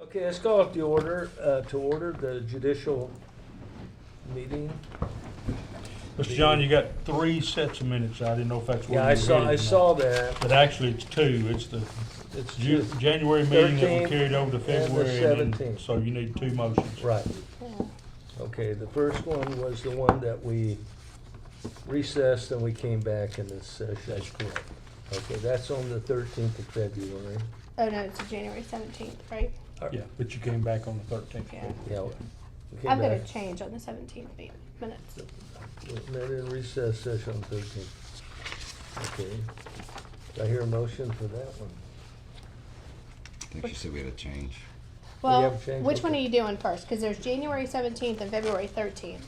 Okay, let's call up the order, to order the judicial meeting. Mr. John, you got 3 sets of minutes. I didn't know if that's what you Yeah, were I headed saw now. that. But actually, it's 2. It's the It's January meeting that 13th we carried over to and the February, and then, 17th. so you need 2 motions. Right. Okay, the first one was the one that we recessed and we came back in this session. That's correct. Okay, that's on the 13th of February. Oh, no, it's January 17th, right? Yeah, but you came back on the 13th. Yeah. Yeah. we came I've got a back. change on the 17th minutes. Met in recess session on 13th. Okay. Do I hear a motion for that one? I think she said we had a change. Well, have a change? which one are Okay. you doing first? Because there's January 17th and February 13th.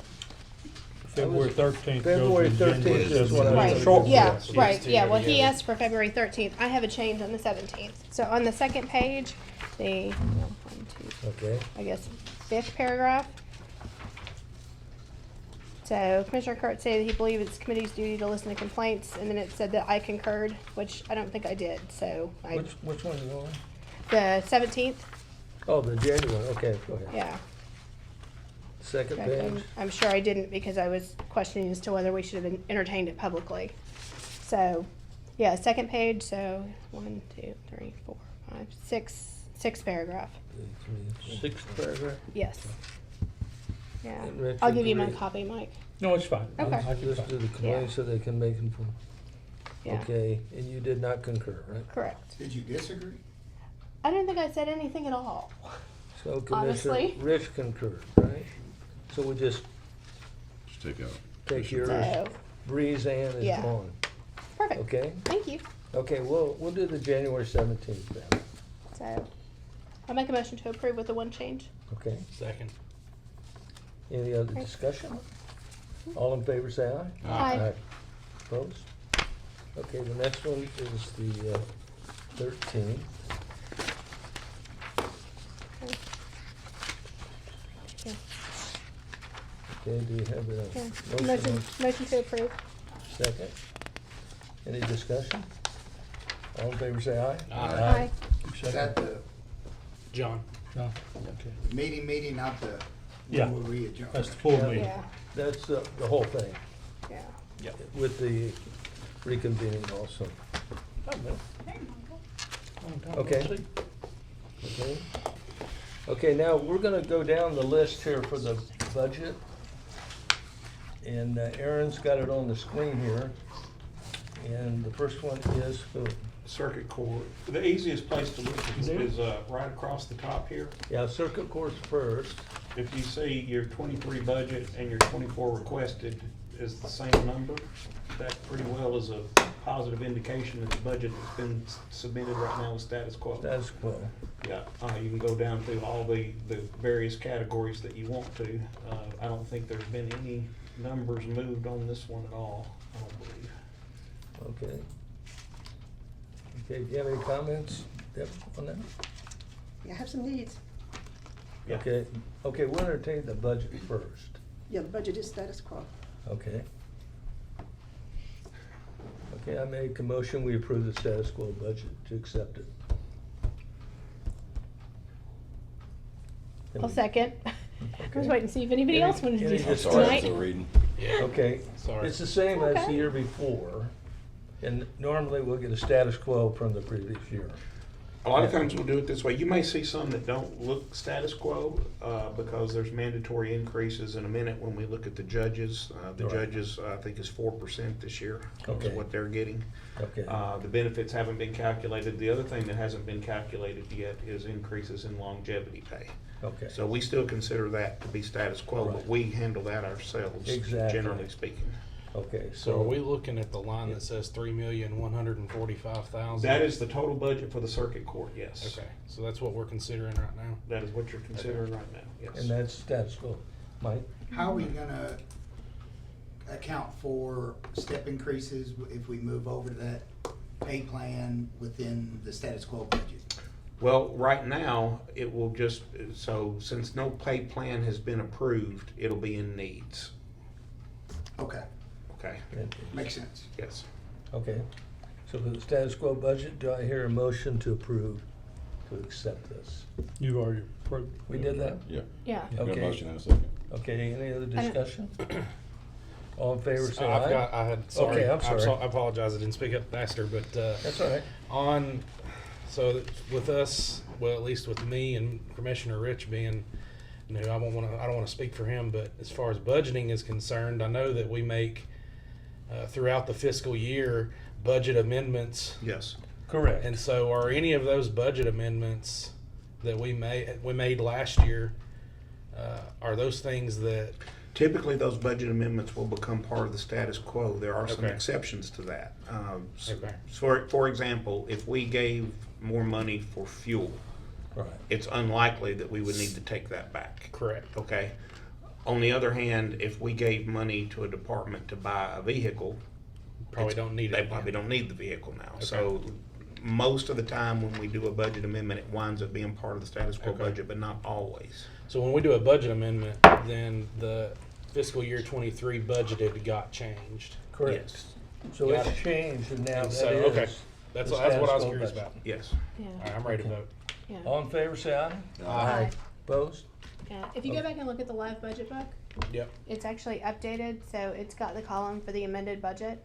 February 13th February goes to 13th January is what I was 17th. Right, Short yeah, ones. right, yeah, well, he asked for February 13th. I have a change on the 17th. So on the second page, the, 1, 2, Okay. I guess, 5th paragraph. So Commissioner Kurt said he believed it's committee's duty to listen to complaints, and then it said that I concurred, which I don't think I did, so I, Which one you on? the 17th, Oh, the January, okay, go ahead. yeah. Second Okay, page? I'm sure I didn't because I was questioning as to whether we should have entertained it publicly. So, yeah, second page, so 1, 2, 3, 4, 5, 6 paragraph. 6th paragraph? Yes. Yeah. And Richard, I'll give you my read. copy, Mike. No, it's fine. Okay. I can Just do the complaints so they can make them from, Yeah. okay, and you did not concur, right? Correct. Did you disagree? I don't think I said anything at all. So Commissioner Honestly. Rich concurred, right? So we just Just take out. take yours, So, Breeze Ann is Yeah. gone, perfect. okay? Thank you. Okay, we'll do the January 17th then, So, I'll make a motion to approve with the one change. okay? Second. Any other Right. discussion? All in favor, say aye. Aye. Opposed? Okay, the next one is the 13th. Yeah. Okay, do you have Yeah. a Motion, motion? motion to approve. Second. Any discussion? All in favor, say aye. Aye. Is that the John. John, okay. meeting, not the, Yeah. when we adjourn? That's the full Yeah. meeting. Yeah, That's the whole thing, yeah. with the reconvening also. Okay. Okay. Okay, now we're gonna go down the list here for the budget. And Aaron's got it on the screen here. And the first one is who? Circuit Court. The easiest place to look is right across the top here. Yeah, Circuit Court's first. If you see your 23 budget and your 24 requested is the same number, that pretty well is a positive indication that the budget that's been submitted right now is status quo. Status quo. Yeah, you can go down through all the various categories that you want to. I don't think there's been any numbers moved on this one at all, I don't believe. Okay. Okay, do you have any comments, Deb, on that? Yeah, I have some needs. Yeah. Okay, okay, we'll entertain the budget first. Yeah, the budget is status quo. Okay. Okay, I make a motion, we approve the status quo budget to accept it. I'll second. I was Okay. waiting to see if anybody Any- else wanted to any do dis- this Sorry, tonight. I'm still reading. Okay, Sorry. it's the same as the Okay. year before, and normally we'll get a status quo from the previous year. A lot of times we'll do it this way. You may see some that don't look status quo because there's mandatory increases in a minute when we look at the judges. The Right. judges, I think, is 4% this year. Okay. Is what they're getting. Okay, The benefits haven't been calculated. The other thing that hasn't been calculated yet is increases in longevity pay. okay. So we still consider that to be status quo, Right. but we handle that ourselves, Exactly. generally speaking. Okay, So are we looking at the line that says 3,145,000? That is the total budget for the circuit court, yes. Okay, so that's what we're considering right now? That is what you're considering right now, yes. And that's status quo. Mike? How are we gonna account for step increases if we move over to that pay plan within the status quo budget? Well, right now, it will just, so since no pay plan has been approved, it'll be in needs. Okay, Okay, makes sense. yes. Okay, so for the status quo budget, do I hear a motion to approve to accept this. You already approved. We did that? Yeah. Yeah. Got a Okay. motion and a second. Okay, any other don't- discussion? All in favor, say I aye. forgot, sorry. Okay, I'm sorry. I apologize, I didn't speak up faster, but, That's all right. with us, well, at least with me and Commissioner Rich being new, I don't wanna speak for him, but as far as budgeting is concerned, I know that we make, throughout the fiscal year, budget amendments. Yes. Correct. And so are any of those budget amendments that we made last year, are those things that, Typically, those budget amendments will become part of the status quo. There are some Okay. exceptions to that. Okay. For example, if we gave more money for fuel, Right. it's unlikely that we would need to take that back. correct? Okay? On the other hand, if we gave money to a department to buy a vehicle, Probably don't need it. they probably don't need the vehicle now. Okay. So most of the time when we do a budget amendment, it winds up being part of the status quo Okay. budget, but not always. So when we do a budget amendment, then the fiscal year 23 budgeted got changed. Correct. Yes. So Got it's it. changed and now And that so, is. okay, that's the what I was status quo curious budget. about. Yes. Yeah. All right, I'm ready to vote. Yeah. All in favor, say aye. Aye. Opposed? Yeah. If you go back and look at the live budget book, Yep. it's actually updated, so it's got the column for the amended budget,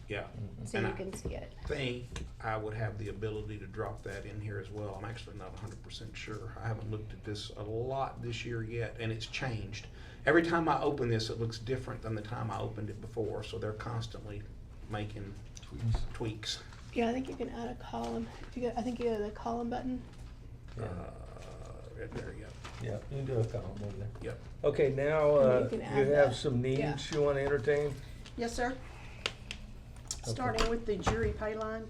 Yeah. so And you I can see it. think I would have the ability to drop that in here as well. I'm actually not 100% sure. I haven't looked at this a lot this year yet, and it's changed. Every time I open this, it looks different than the time I opened it before, so they're constantly making tweaks. Yeah, I think you can add a column. If you go, I think you go to the column button. Yeah. Right there, yeah. Yeah, you can do a column over there. Yep. Okay, now, And you can you add have that. some Yeah. needs you wanna entertain? Yes, sir. Starting with the jury pay line.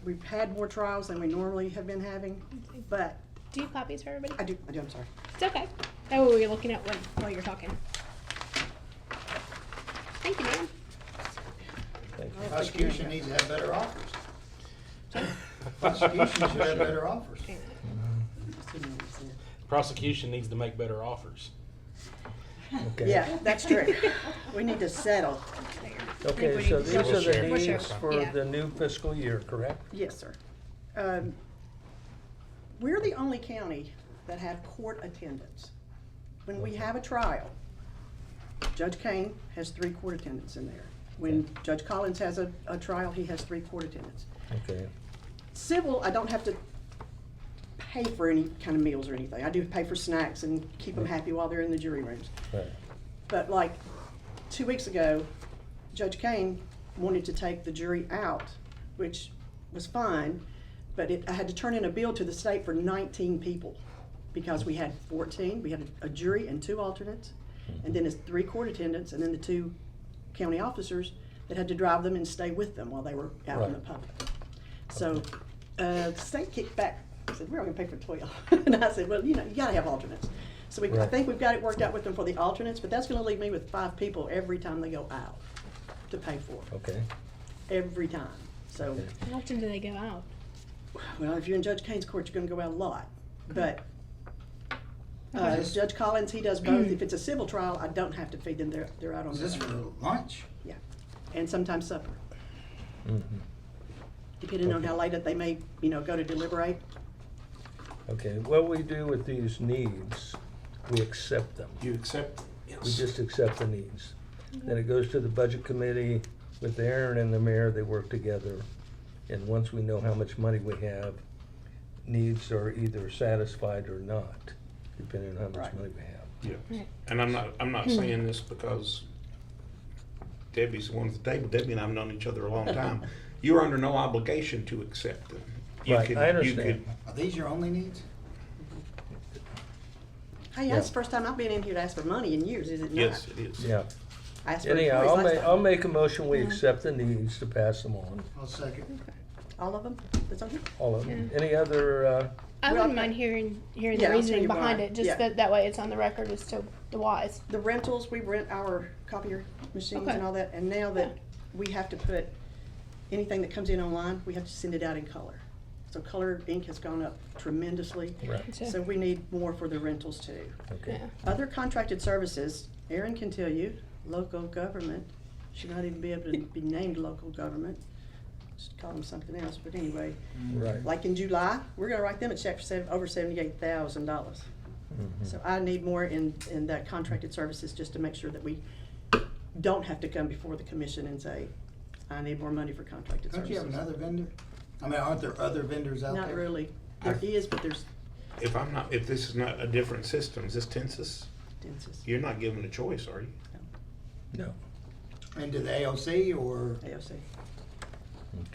We've had more trials than we normally have been having, but Do you have copies for everybody? I do, I'm sorry. It's okay. That way we're looking at while you're talking. Thank you, ma'am. Thank you. Prosecution needs to have better offers. Prosecution should have better offers. Prosecution needs to make better offers. Okay. Yeah, that's true. We need to settle. Okay, we so need to these go- are We'll share. the We'll share. needs for Yeah. the new fiscal year, correct? Yes, sir. We're the only county that have court attendance. When we have a trial, Judge Kane has 3 court attendants in there. When Judge Collins has a trial, he has 3 court attendants. Okay, Civil, I don't have to pay for any kind of meals or anything. I do pay for snacks and keep them happy while they're in the jury rooms. right. But like 2 weeks ago, Judge Kane wanted to take the jury out, which was fine, but I had to turn in a bill to the state for 19 people because we had 14. We had a jury and 2 alternates, and then it's 3 court attendants, and then the 2 county officers that had to drive them and stay with them while they were out in the Right. public. So the state kicked back, said, we're only gonna pay for 12. And I said, well, you gotta have alternates. So I Right. think we've got it worked out with them for the alternates, but that's gonna leave me with 5 people every time they go out to pay for, Okay, every time. So, Okay. How often do they go out? well, if you're in Judge Kane's court, you're gonna go out a lot, but Is this- Judge Collins, he does both. If it's a civil trial, I don't have to feed them, they're out on Is this their own. for lunch? Yeah, and sometimes supper, mhm. depending on how late they may, go to deliberate. Okay, what we do with these needs, we accept them. You accept? We Yes. just accept the needs. Then it goes to the budget committee with Aaron and the mayor, they work together. And once we know how much money we have, needs are either satisfied or not, depending on how much Right. money we have. Yeah. Right. And I'm not saying this because Debbie's the one at the table. Debbie and I have known each other a long time. You're under no obligation to accept them. You Right, could- I you understand. could- Are these your only needs? Hey, that's the first time I've been in here to ask for money in years, is it not? Yes, it is. Yeah. I asked for Anyhow, employees last I'll time. make a motion, we accept the needs to pass them on, I'll second. All of them? That's on here? all of them. Any other, I Well, wouldn't mind hearing Yeah, the I'll tell reasoning you why. behind it, just Yeah. that way it's on the record as to the whys. The rentals, we rent our copier machines Okay. and all that, and now that we have to put anything that comes in online, we have to send it out in color. So color ink has gone up tremendously, right, so we need more for the rentals too. okay. Yeah. Other contracted services, Aaron can tell you, local government should not even be able to be named local government. just call them something else, but anyway. Right. Like in July, we're gonna write them a check for over $78,000. Mhm. So I need more in that contracted services, just to make sure that we don't have to come before the commission and say, I need more money for contracted Don't services. you have another vendor? I mean, aren't there other vendors out there? Not really. There is, but there's If this is not a different system, is this Tensis? dentists, You're not given a choice, are you? No, And to the AOC or? AOC.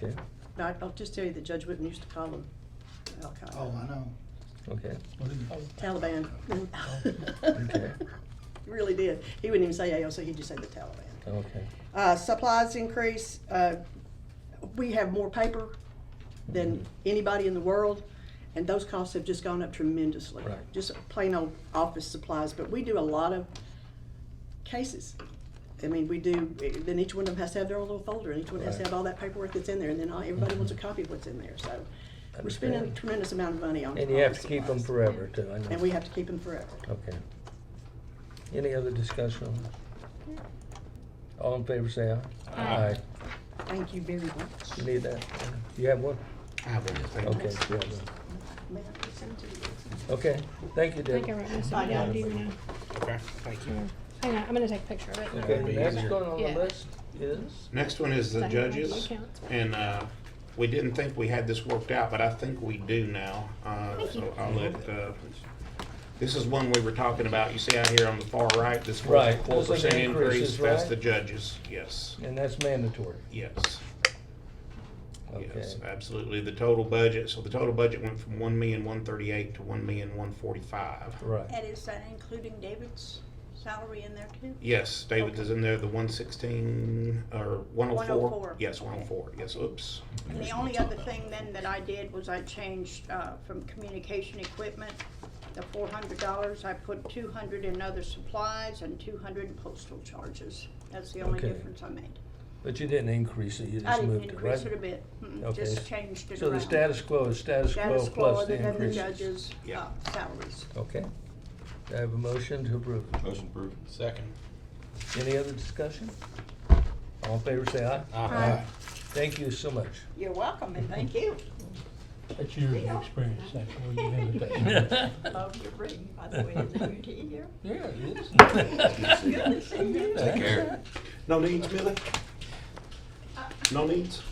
okay, But I'll just tell you that Judge Whitten used to call them Al-Qaeda. Oh, I know. okay, Taliban. okay, He really did. He wouldn't even say AOC, he'd just say the Taliban. okay. Supplies increase, we have more paper than anybody in the world, and those costs have just gone up tremendously. Right. Just plain old office supplies, but we do a lot of cases. I mean, we do, then each one of them has to have their own little folder, and each one has to Right. have all that paperwork that's in there, and then everybody wants a copy of what's in there, so. We're spending a Understand. tremendous amount of money on And you have office to keep them supplies. forever too, I know. And we have to keep them forever. Okay. Any other discussion on this? All in favor, say aye. Aye. Thank you very much. You need that? You have one? I have one, thank you. Okay, you have one. May I please send it to you? Okay, thank you, I Deb. think I wrote this Bye, down. guys. Do you know? Okay, thank you. Hang on, I'm gonna take a picture of it. Okay, That'd be next easier. one on the Yeah. list is? Next one is the Second one, judges, accounts. and, we didn't think we had this worked out, but I think we do now. So I'll let, this is one we were talking about. You see out here on the far right, this Right, 4% those are the increase, increases, that's right? the judges, yes, And that's mandatory. yes. Okay. Yes, absolutely. The total budget, so the total budget went from 1,138,000 to 1,145,000. Right. And is that including David's salary in there too? Yes, David is in there, the 116, or 104? 104. Yes, 104, yes, oops. And the only other thing then that I did was I changed, from communication equipment, the $400, I put 200 in other supplies and 200 in postal charges. That's the only Okay. difference I made. But you didn't increase it, you I just didn't moved it, right? increase it a bit, Okay. just changed it So around. the status quo is status quo Status quo plus other the than the increases. judges' Yeah. salaries. Okay. Do I have a motion to approve? Motion approved. Second. Any other discussion? All in favor, say aye. Aye. Thank you so much. You're welcome and thank you. That's years of experience, that's what you have. Love your ring, by the way, is it new to you here? Yeah, it is. Good to see you. Take care. No needs, Billy? No needs?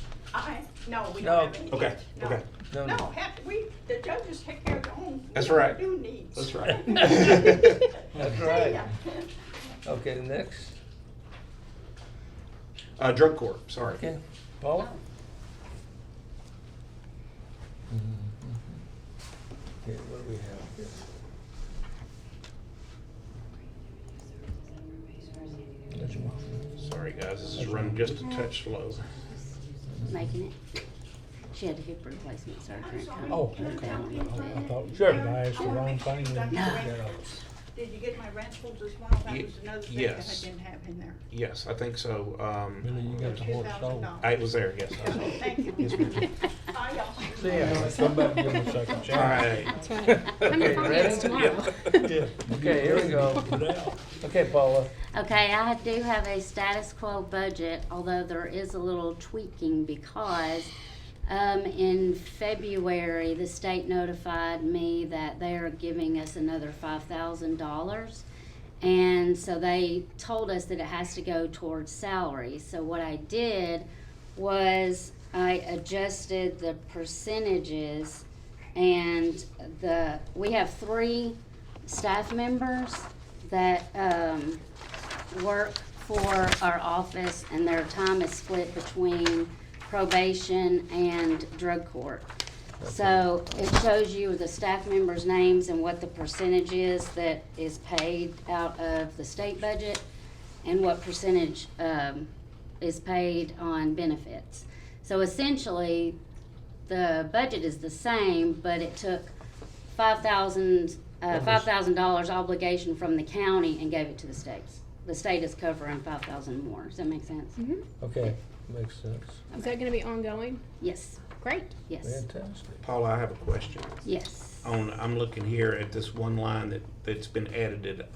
No, we No. don't have any. Okay, needs, no. okay. No, No, no. the judges take care of their own. That's We don't right. Do needs. That's right. That's See right. ya. Okay, next. Drug court, sorry. Okay, Paula? Okay, what do we have here? That's your mom. Sorry, guys, this is running just a touch slow. Making it. She had a hip replacement surgery. at home. Oh, okay. I thought, Sure. did I asked the wrong thing then? No. Did you get my rentals as well? That was another thing that Yes. I didn't have in there. Yes, I think so. Billy, you got the horse sold. $2,000. I was there, yes. Thank you. Yes, ma'am. Bye, y'all. See ya. Come back and give him a second All chance. right. That's right. I'm Okay, in ready? finance tomorrow. Yeah. Okay, here we go. Put it out. Okay, Paula. Okay, I do have a status quo budget, although there is a little tweaking because in February, the state notified me that they are giving us another $5,000. And so they told us that it has to go towards salary. So what I did was I adjusted the percentages, and we have 3 staff members that work for our office, and their time is split between probation and drug court. So it shows you the staff members' names and what the percentage is that is paid out of the state budget and what percentage is paid on benefits. So essentially, the budget is the same, but it took $5,000 obligation from the county and gave it to the states. The state is covering $5,000 more. Does that make sense? Okay, makes sense. Is that gonna be ongoing? Yes. Great. Yes. Fantastic. Paula, I have a question. Yes. I'm looking here at this one line that's been edited.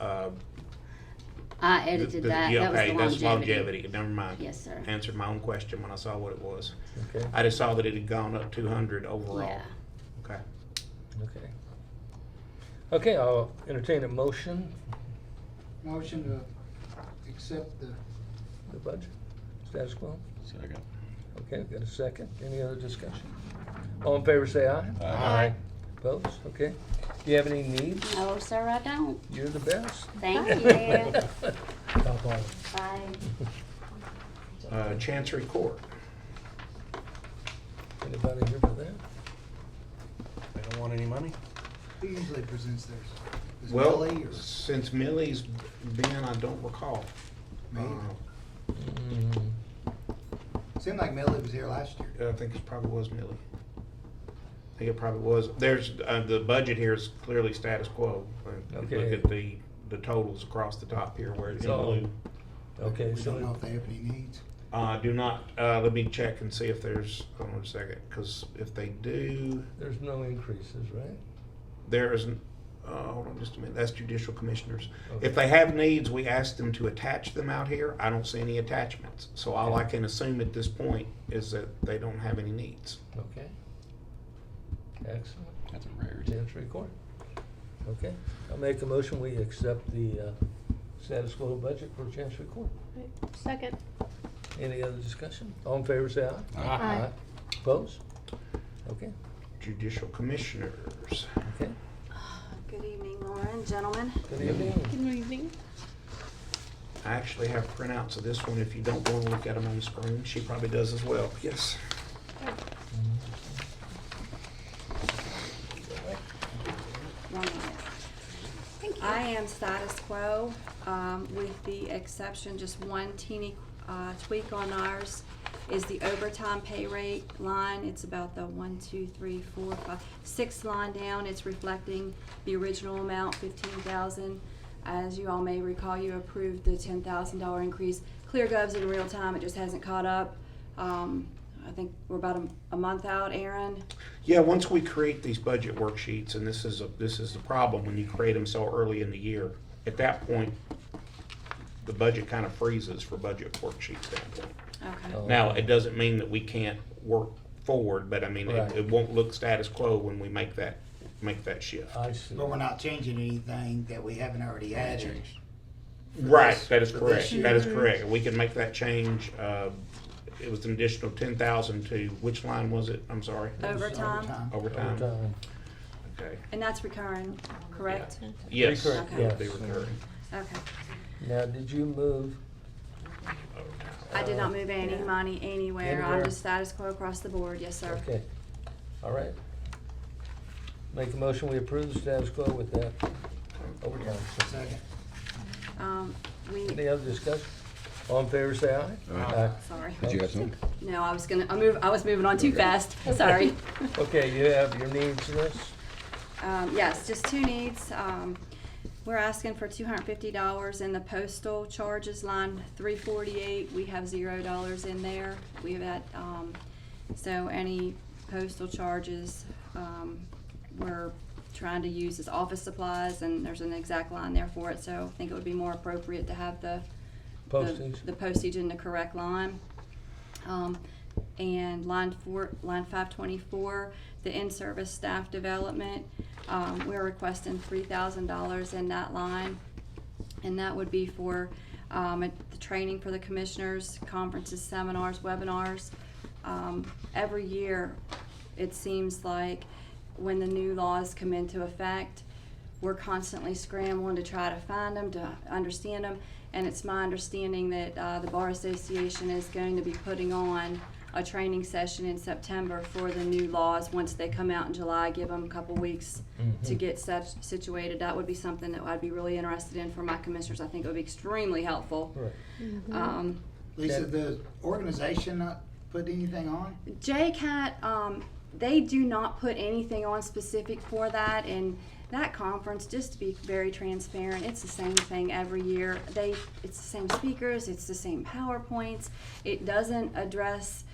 I edited that. Yeah, That was okay, the that's longevity. longevity, never mind. Yes, sir. Answered my own question when I saw what it was. Okay, I just saw that it had gone up 200 overall. Yeah. Okay. okay. Okay, I'll entertain a motion, Motion to accept the the budget, status quo. Second. Okay, got a second. Any other discussion? All in favor, say aye. Aye. Opposed? Okay. Do you have any needs? No, sir, I don't. You're the best. Thank you. Top on. Bye. Chancery Court. Anybody here for that? They don't want any money? Who usually presents theirs? Is Well, Millie or since Millie's been, I don't recall. me? Mm, Seemed like Millie was here last year. I think it probably was Millie. I think it probably was. There's, the budget here is clearly status quo. Okay. Look at the totals across the top here where it's in So- blue. Okay, We don't know so, if they have any needs. Do not, let me check and see if there's, hold on a second, because if they do, there's no increases, right? there isn't, hold on just a minute, that's judicial commissioners. Okay. If they have needs, we ask them to attach them out here. I don't see any attachments. So all I can assume at this point is that they don't have any needs. Okay. Excellent. That's a rarity. Chancery Court. Okay, I'll make a motion, we accept the status quo budget for Chancery Court. Right. Second. Any other discussion? All in favor, say aye. Aye. Opposed? Okay, Judicial commissioners. okay. Good evening, Lauren, gentlemen. Good evening. Good evening. I actually have printouts of this one if you don't want to look at them on the screen. She probably does as well. Yes. One minute. Thank you. I am status quo, with the exception, just one teeny tweak on ours is the overtime pay rate line. It's about the 1, 2, 3, 4, 5, 6th line down. It's reflecting the original amount, $15,000. As you all may recall, you approved the $10,000 increase. ClearGov's in real time. It just hasn't caught up. I think we're about a month out, Aaron. Yeah, once we create these budget worksheets, and this is the problem when you create them so early in the year, at that point, the budget kind of freezes for budget worksheet standpoint. Okay. Oh. Now, it doesn't mean that we can't work forward, but I mean, Right. it won't look status quo when we make that shift. I see. But we're not changing anything that we haven't already added. Right, this- that is for correct, this year. that is correct. We can make that change. It was an additional 10,000 to, which line was it? I'm sorry. Overtime. Overtime. Overtime. Okay. And that's recurring, correct? Yes, it Recurring, would be yes. recurring. Okay. Now, did you move? I did not move any money anywhere. Anywhere? I'm just status quo across the board. Yes, sir. Okay, all right. Make a motion, we approve the status quo with that overtime. Second. We, Any other discussion? All in favor, say aye. Aye. sorry. Did you have something? No, I was moving on too fast. Sorry. Okay, you have your needs list? Yes, just two needs. We're asking for $250 in the postal charges line 348. We have $0 in there. We have that, so any postal charges, we're trying to use as office supplies, and there's an exact line there for it, so I think it would be more appropriate to have the Postage? postage in the correct line. And line 524, the in-service staff development, we're requesting $3,000 in that line. And that would be for the training for the commissioners, conferences, seminars, webinars. Every year, it seems like when the new laws come into effect, we're constantly scrambling to try to find them, to understand them. And it's my understanding that the Bar Association is going to be putting on a training session in September for the new laws. Once they come out in July, give them a couple weeks to get situated. That would be something that I'd be really interested in for my commissioners. I think it would be extremely helpful. Right. Lisa, the organization not put anything on? JCAT, they do not put anything on specific for that, and that conference, just to be very transparent, it's the same thing every year. It's the same speakers, it's the same PowerPoints. It doesn't address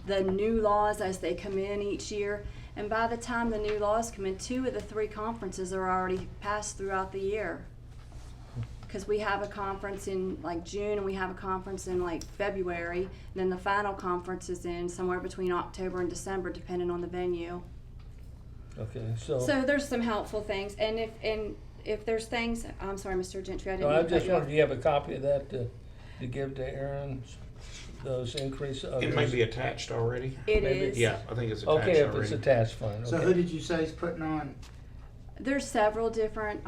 the new laws as they come in each year. And by the time the new laws come in, 2 of the 3 conferences are already passed throughout the year. Cause we have a conference in like June and we have a conference in like February. And then the final conference is in somewhere between October and December, depending on the venue. Okay, so. So there's some helpful things, and if there's things, I'm sorry, Mr. Gentry, I No, didn't I mean to cut just you off. wondered, do you have a copy of that to give to Aaron, those increases? It may be attached already. It maybe- is. Yeah, I think it's attached Okay, already. if it's attached, fine, So who okay. did you say is putting on? There's several different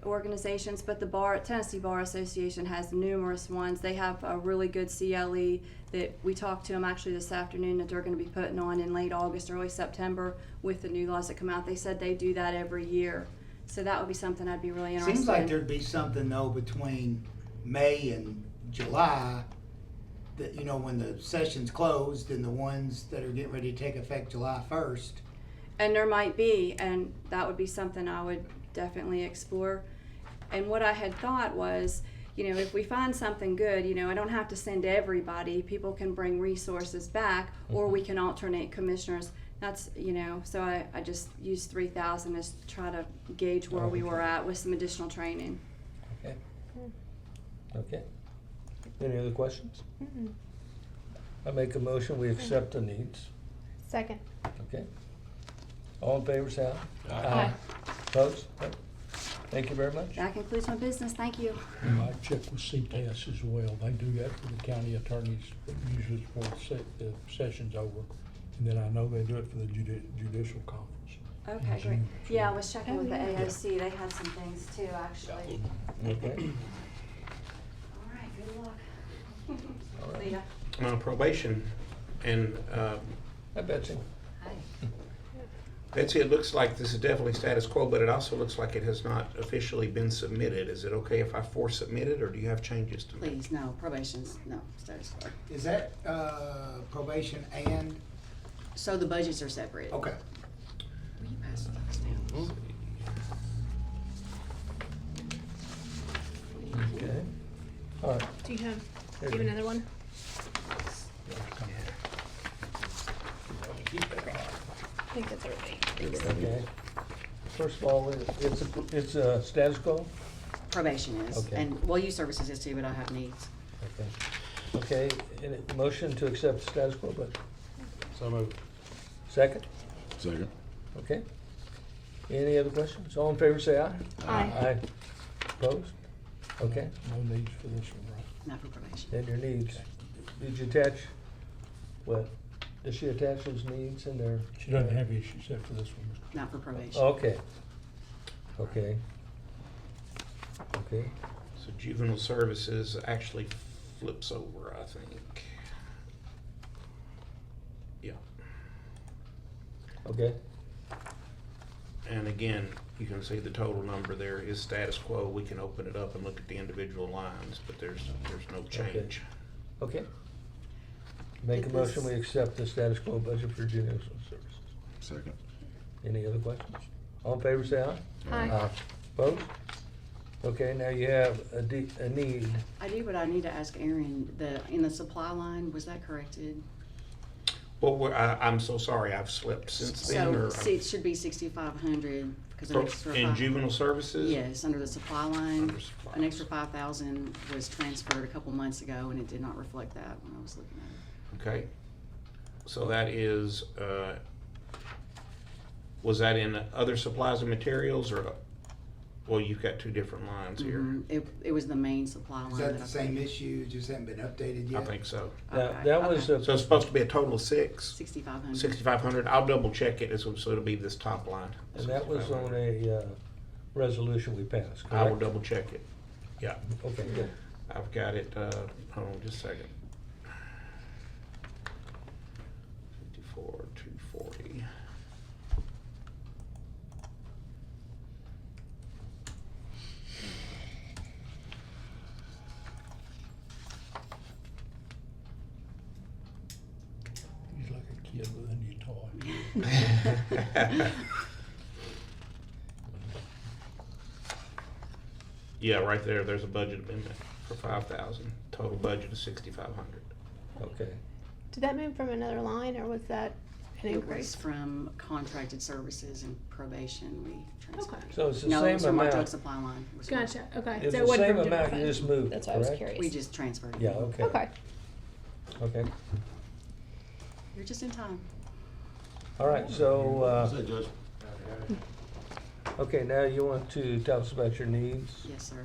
organizations, but the Tennessee Bar Association has numerous ones. They have a really good CLE that we talked to them actually this afternoon that they're going to be putting on in late August, early September with the new laws that come out. They said they do that every year. So that would be something I'd be really interested in. Seems like there'd be something though between May and July that, you know, when the session's closed and the ones that are getting ready to take effect July 1st. And there might be, and that would be something I would definitely explore. And what I had thought was, you know, if we find something good, you know, I don't have to send everybody. People can bring resources back, or we can alternate commissioners. That's, you know, so I just used 3,000 as to try to gauge where we were at with some additional training. Okay. Okay. Any other questions? Mm-mm. I make a motion, we accept the needs. Second. Okay. All in favor, say aye. Aye. Opposed? No. Thank you very much. That concludes my business. Thank you. You might check with CTS as well. They do that for the county attorneys, but usually it's before the session's over. And then I know they do it for the judicial conference. Okay, great. Yeah, I was checking with the AOC. They had some things too, actually. Okay. All right, good luck. All right. See ya. Probation, and Hi, Betsy. Betsy, it looks like this is definitely status quo, but it also looks like it has not officially been submitted. Is it okay if I force submit it, or do you have changes to make? Please, no, probation's, no, status quo. Is that probation and, So the budgets are separated. okay. Will you pass those down? Okay. All right. Do you have, Here do you you have go. another one? I think that's everybody. Okay. First of all, it's a status quo? Probation is, Okay. and, well, youth services is too, but I have needs. Okay. Okay, and motion to accept the status quo, but So moved. second? Second. Okay. Any other questions? All in favor, say aye. Aye. Aye. Opposed? Okay, No needs for this one, right? Not for probation. then your needs. Did you attach, what, does she attach those needs in there? She doesn't have issues except for this one, Mr. Not for probation. Okay. Okay. Okay. So juvenile services actually flips over, I think. Yeah. Okay. And again, you can see the total number there is status quo. We can open it up and look at the individual lines, but there's no change. Okay. Make a Did motion, this- we accept the status quo budget for judicial services. Second. Any other questions? All in favor, say aye. Aye. Opposed? Okay, now you have a need. I do, but I need to ask Aaron, in the supply line, was that corrected? Well, I'm so sorry, I've slipped since then, So, or see, it should be 6,500, because an extra in five. juvenile services? Yes, under the supply line, Under supplies. an extra 5,000 was transferred a couple months ago, and it did not reflect that when I was looking at it. Okay. So that is, was that in other supplies and materials, or, well, you've got two different lines here. It was the main supply line. Is that I the same put- issue, just haven't been updated yet? I think so. Now, Okay, that was, okay. So it's supposed to be a total of 6,500. 6,500. I'll double check it, so it'll be this top line. and that was on a resolution we passed, correct? I will double check it. Yeah, Okay, good. I've got it, hold on just a second. 54, 240. He's like a kid with a new toy. Yeah, right there, there's a budget amendment for 5,000. Total budget is 6,500. Okay. Did that move from another line, or was that an It was increase? from contracted services and probation, we transferred. Okay. So it's the No, it same was from our drug amount. supply line. was what- Gotcha, okay. It's So the it wasn't same from general amount, you fund. just moved it, That's why I was correct? curious. We just transferred it. Yeah, okay. Okay. Okay. You're just in time. All right, so, okay, now you want to tell us about your needs? Yes, sir.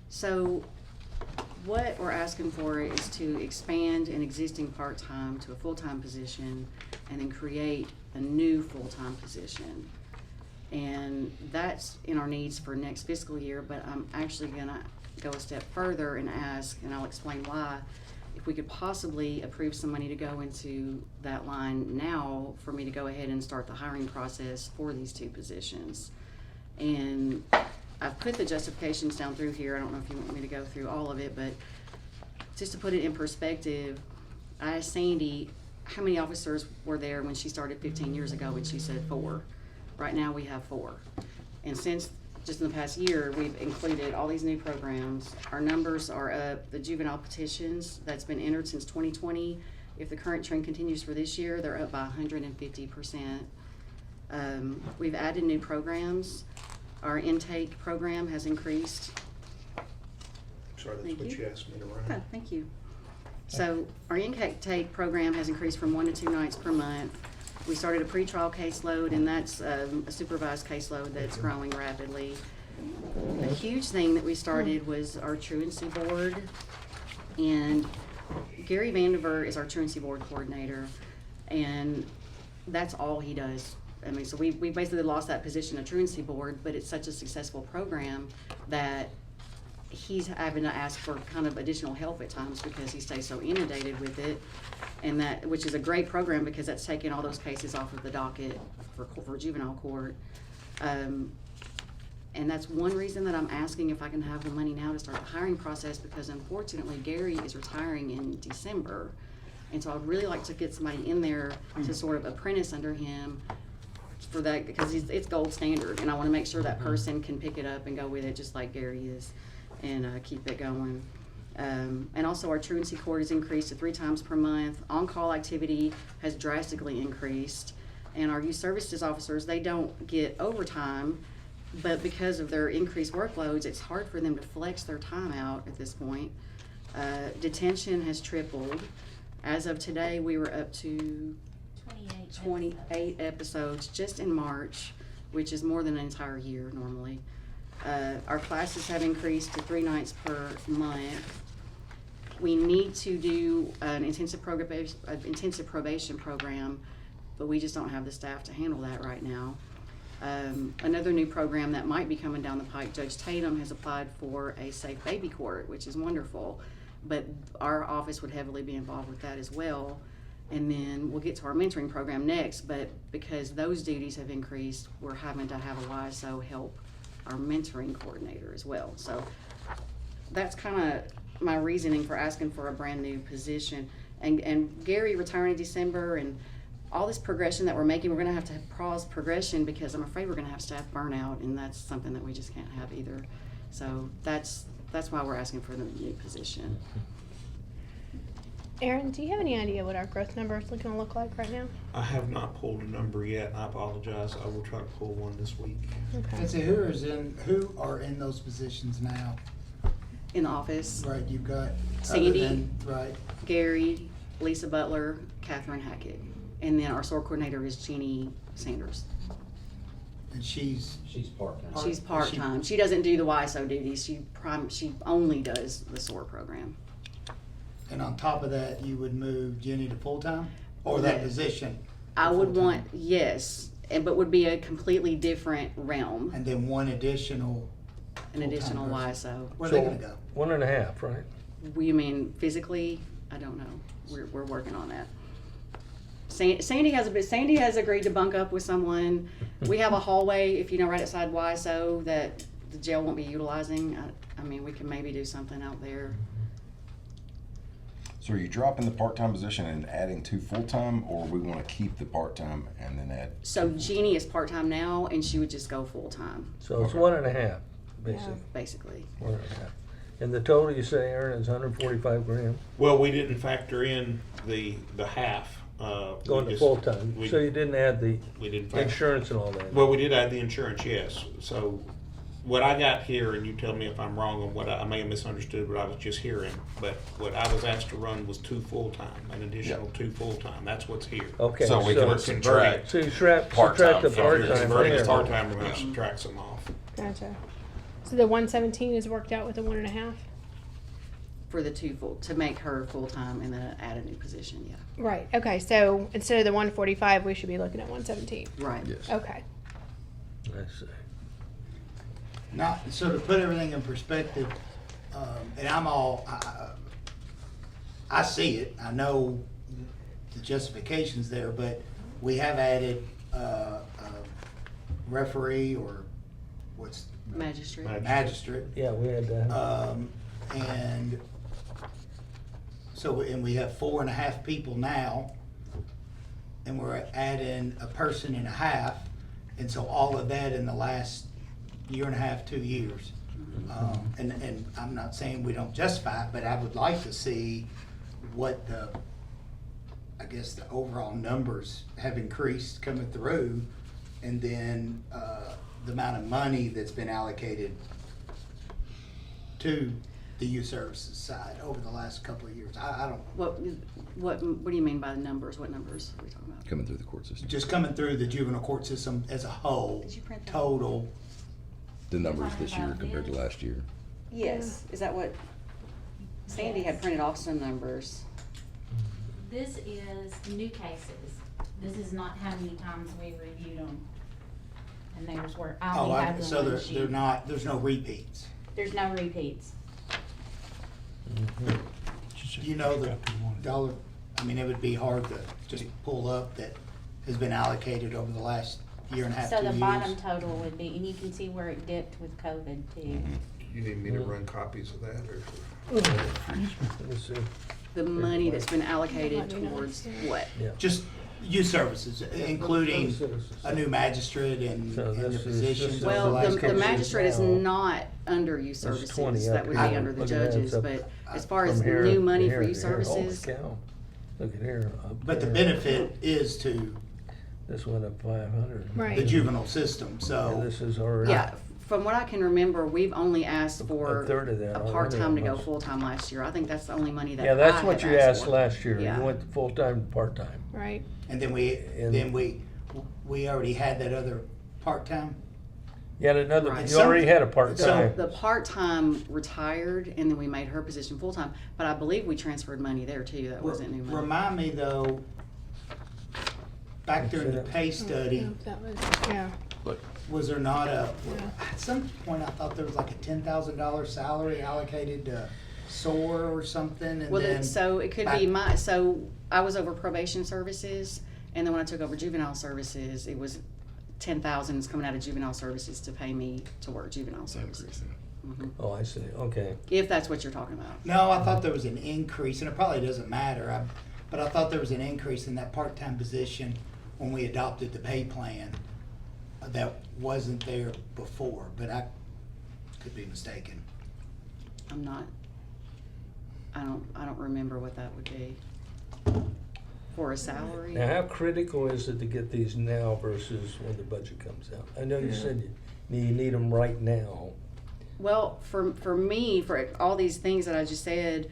So what we're asking for is to expand an existing part-time to a full-time position and then create a new full-time position. And that's in our needs for next fiscal year, but I'm actually gonna go a step further and ask, and I'll explain why, if we could possibly approve some money to go into that line now for me to go ahead and start the hiring process for these two positions. And I've put the justifications down through here. I don't know if you want me to go through all of it, but just to put it in perspective, I asked Sandy how many officers were there when she started 15 years ago, and she said 4. Right now we have 4. And since just in the past year, we've included all these new programs. Our numbers are up. The juvenile petitions that's been entered since 2020, if the current trend continues for this year, they're up by 150%. We've added new programs. Our intake program has increased. Sorry, that's Thank what you. you asked me to run. Okay, thank you. So our intake program has increased from 1 to 2 nights per month. We started a pretrial caseload, and that's a supervised caseload that's growing rapidly. A huge thing that we started was our truancy board, and Gary Vandiver is our truancy board coordinator, and that's all he does. I mean, so we basically lost that position of truancy board, but it's such a successful program that he's having to ask for kind of additional help at times because he stays so inundated with it, and that, which is a great program because that's taking all those cases off of the docket for juvenile court. And that's one reason that I'm asking if I can have the money now to start the hiring process, because unfortunately Gary is retiring in December. And so I'd really like to get somebody in there to sort of apprentice under him for that, because it's gold standard, and I want to make sure that person can pick it up and go with it just like Gary is, and keep it going. And also our truancy court has increased to 3 times per month. On-call activity has drastically increased, and our youth services officers, they don't get overtime, but because of their increased workloads, it's hard for them to flex their time out at this point. Detention has tripled. As of today, we were up to 28 episodes just in March, which is more than an entire year normally. Our classes have increased to 3 nights per month. We need to do an intensive probation program, but we just don't have the staff to handle that right now. Another new program that might be coming down the pike, Judge Tatum has applied for a safe baby court, which is wonderful, but our office would heavily be involved with that as well. And then we'll get to our mentoring program next, but because those duties have increased, we're having to have a YSO help our mentoring coordinator as well. So that's kind of my reasoning for asking for a brand new position. And Gary retiring in December, and all this progression that we're making, we're gonna have to pause progression because I'm afraid we're gonna have staff burnout, and that's something that we just can't have either. So that's why we're asking for the new position. Aaron, do you have any idea what our growth number is going to look like right now? I have not pulled a number yet, and I apologize. I will try to pull one this week. Okay. And so who are in those positions now? In the office, Right, you've got. Sandy. Right, Gary, Lisa Butler, Catherine Hackett, and then our SOAR coordinator is Jeannie Sanders. and she's part-time. She's part-time. She doesn't do the YSO duties. She only does the SOAR program. and on top of that, you would move Jenny to full-time? Or that Yeah. position? I would full-time? want, yes, but would be a completely different realm, And then one additional. an full-time additional person. YSO. Where are they gonna go? 1.5, right? You mean physically? I don't know. We're working on that. Sandy has agreed to bunk up with someone. We have a hallway, if you know, right outside YSO that the jail won't be utilizing. I mean, we can maybe do something out there. So are you dropping the part-time position and adding 2 full-time, or we want to keep the part-time and then add? So Jeannie is part-time now, and she would just go full-time, So it's 1.5, basically. basically. 1.5. And the total you say, Aaron, is 145 grand? Well, we didn't factor in the half Going to full-time, so you didn't add the We didn't factor. insurance and all that? Well, we did add the insurance, yes. So what I got here, and you tell me if I'm wrong on what I may have misunderstood what I was just hearing, but what I was asked to run was 2 full-time, an additional 2 full-time. That's what's here. Okay. So we can subtract. So you subtract Part-time the from If you're part-time converting there. to part-time, we're gonna subtract some off. Gotcha. So the 117 is worked out with the 1.5? For the 2 full, to make her full-time and then add a new position, yeah. Right, okay, so instead of the 145, we should be looking at 117. Right. Yes. Okay. I see. Now, so to put everything in perspective, and I see it, I know the justification's there, but we have added a referee or what's Magistrate. magistrate. Yeah, we had that. And so, and we have 4.5 people now, and we're adding a person and a half, and so all of that in the last 1.5 to 2 years. And I'm not saying we don't justify it, but I would like to see what the overall numbers have increased coming through, and then the amount of money that's been allocated to the youth services side over the last couple of years. I don't, What do you mean by the numbers? What numbers are we talking about? Coming through the court system. just coming through the juvenile court system as a whole, Did you print that? total. The numbers this year compared to last year. Yes, is that what, Sandy had printed off some numbers. This is new cases. This is not how many times we reviewed them. And there's where I only have the So one sheet. there's no repeats. There's no repeats. Mhm. She said You know she the got the one. dollar, I mean, it would be hard to just pull up that has been allocated over the last 1.5 So to 2 the years. bottom total would be, and you can see where it dipped with COVID too. You need me to run copies of that, or? Let me see. The money that's been allocated Let me know. towards what? Yeah. Just youth services, including a new magistrate and So the this is positions just over Well, the last the couple of years. magistrate is now. not under youth There's services, 20 that up would here. be under the Look at that, judges, it's up but as far From as here new to money here for to youth here. Holy services, cow. Look at here. up But the there. benefit is to This went up 500. Right. the juvenile system, And so. this is already. yeah, from what I can remember, we've only asked for A third of that a already part-time to go almost. full-time last year. I think that's the only money that Yeah, that's I what have you asked for. last year. Yeah. You went full-time to part-time. Right. And then we already had that other part-time. You had another, Right. you already had a So part-time. the part-time retired, and then we made her position full-time, but I believe we transferred money there too, that wasn't new money. Remind me though, back during the pay study, That was, yeah. was there not Yeah. at some point I thought there was like a $10,000 salary allocated to SOAR or something, and Well, then. so it could be so I was over probation services, and then when I took over juvenile services, it was 10,000 is coming out of juvenile services to pay me to work juvenile services. Mhm. Oh, I see, okay. If that's what you're talking about. No, I thought there was an increase, and it probably doesn't matter, but I thought there was an increase in that part-time position when we adopted the pay plan that wasn't there before, but I could be mistaken. I don't remember what that would be. For a salary? Now, how critical is it to get these now versus when the budget comes out? I know you said you need them right now. Well, for me, for all these things that I just said,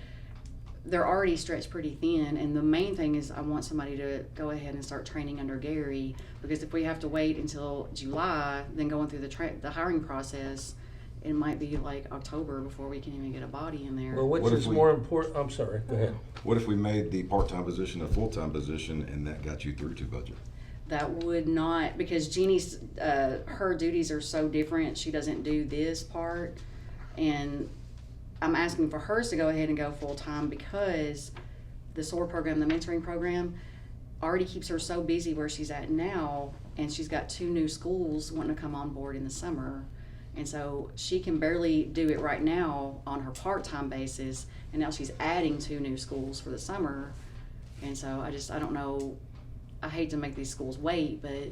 they're already stretched pretty thin, and the main thing is I want somebody to go ahead and start training under Gary, because if we have to wait until July, then going through the hiring process, it might be like October before we can even get a body in there. Well, which What if is we- more important, I'm sorry, go ahead. What if we made the part-time position a full-time position and that got you through to budget? That would not, because Jeannie's, her duties are so different, she doesn't do this part, and I'm asking for hers to go ahead and go full-time because the SOAR program, the mentoring program, already keeps her so busy where she's at now, and she's got 2 new schools wanting to come on board in the summer. And so she can barely do it right now on her part-time basis, and now she's adding 2 new schools for the summer. And so I don't know, I hate to make these schools wait, but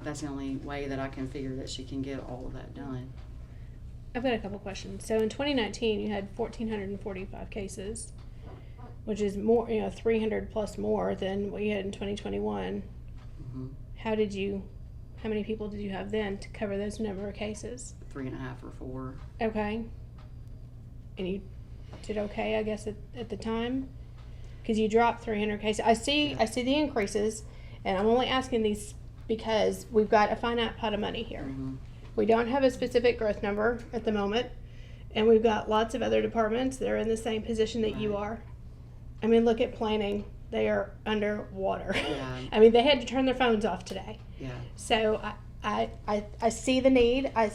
that's the only way that I can figure that she can get all of that done. I've got a couple questions. So in 2019, you had 1,445 cases. which is more, 300 plus more than what you had in 2021. Mhm. How many people did you have then to cover those number of cases? 3.5 or 4. Okay. And you did okay, I guess, at the time? Because you dropped 300 cases. I see the increases, and I'm only asking these because we've got a finite pot of money here. Mhm. We don't have a specific growth number at the moment, and we've got lots of other departments that are in the same position that you Right. are. I mean, look at planning. They are underwater. Yeah. I mean, they had to turn their phones off today. Yeah. So I see the need. I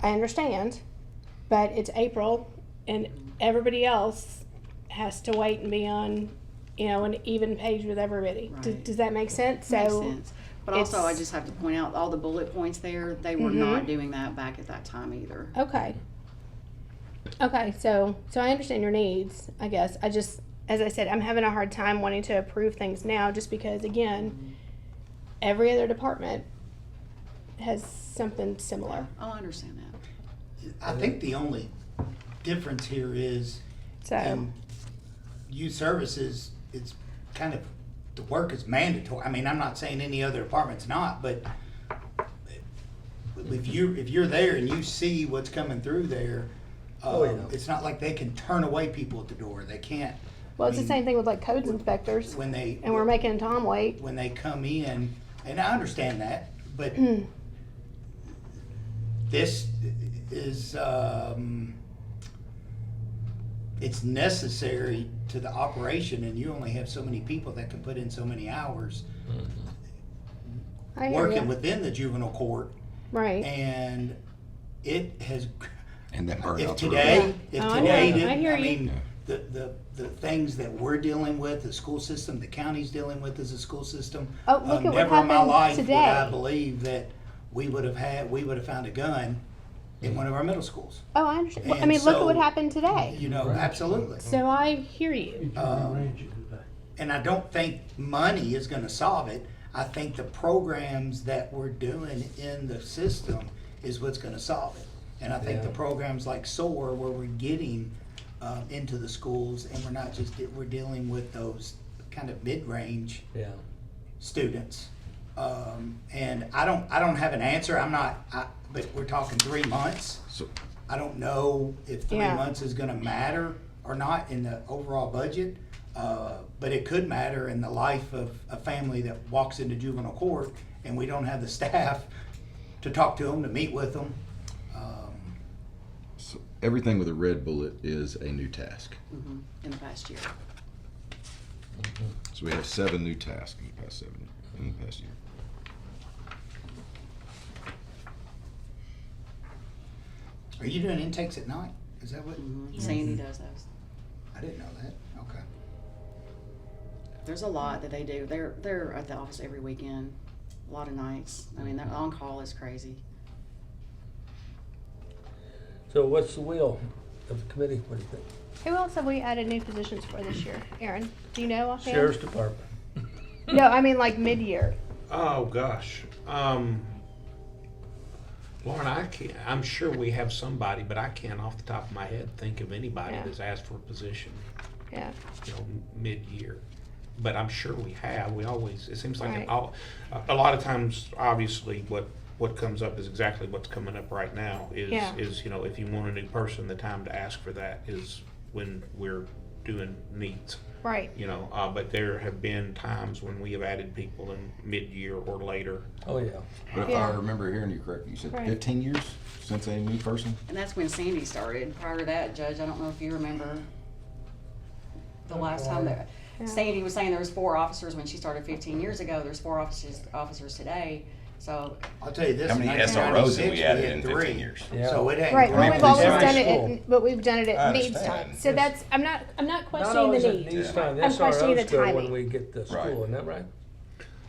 understand, but it's April, and everybody else has to wait and be on, an even page with everybody. Right. Does that make sense? Makes So sense. But also, I it's- just have to point out all the bullet points there. They were Mhm. not doing that back at that time either. Okay. Okay, so I understand your needs, I guess. I just, as I said, I'm having a hard time wanting to approve things now just because, again, every other department has something similar. Oh, I understand that. I think the only difference here is So, in youth services, it's kind of, the work is mandatory. I mean, I'm not saying any other department's not, but if you're there and you see what's coming through there, Oh, yeah. it's not like they can turn away people at the door. They can't. well, it's I the mean, same thing with like codes inspectors, when they and we're making Tom wait. when they come in, and I understand that, but this is it's necessary to the operation, and you only have so many people that can put in so many hours I hear working ya. within the juvenile court, Right. and it has. And then burn If out the today, road. if Oh, I today, know. did- I hear you. mean, the things that we're dealing with, the school system, the county's dealing with as a school system. Oh, look at what never in my happened life would I today. believe that we would have found a gun in one of our middle schools. Oh, I understand. Well, I And mean, look at what so, happened today. You know, absolutely. So I hear you. And I don't think money is gonna solve it. I think the programs that we're doing in the system is what's gonna solve it. And I think the Yeah. programs like SOAR, where we're getting into the schools, and we're not just, we're dealing with those kind of mid-range Yeah. students. And I don't have an answer. But we're talking 3 months. So, I don't know if 3 Yeah. months is gonna matter or not in the overall budget. But it could matter in the life of a family that walks into juvenile court, and we don't have the staff to talk to them, to meet with them. so everything with a red bullet is a new task. In the past year. So we have 7 new tasks in the past year. Are you doing intakes at night? Is that what? Sandy does those. I didn't know that. Okay. There's a lot that they do. They're at the office every weekend, a lot of nights. I mean, their on call is crazy. So what's the will of the committee? What do you think? Who else have we added new positions for this year? Aaron, do you know offhand? Sheriff's Department. No, I mean like mid-year. Oh, gosh. Lauren, I'm sure we have somebody, but I can't off the top of my head think of anybody Yeah. that's asked for a position, Yeah. mid-year. But I'm sure we have. It seems like Right. a lot of times, obviously, what comes up is exactly what's coming up right now Yeah. is, if you want a new person, the time to ask for that is when we're doing needs. Right. But there have been times when we have added people in mid-year or later. Oh, yeah. But if Yeah. I remember hearing you correctly, you said Right. 15 years since a new person? And that's when Sandy started. Prior to that, Judge, I don't know if you remember the last time that Yeah. Sandy was saying there was 4 officers when she started 15 years ago. There's 4 officers today. So I'll tell you this. How many in SROs have 1996, we added had in 3. 15 years? Yeah. So it ain't. Right. grown. Well, we've always Every done it, school. but we've done it I at needs understand. time. So that's I'm not questioning always the at need. needs time. The I'm questioning the SROs go when timing. we get the Right. school, isn't that right?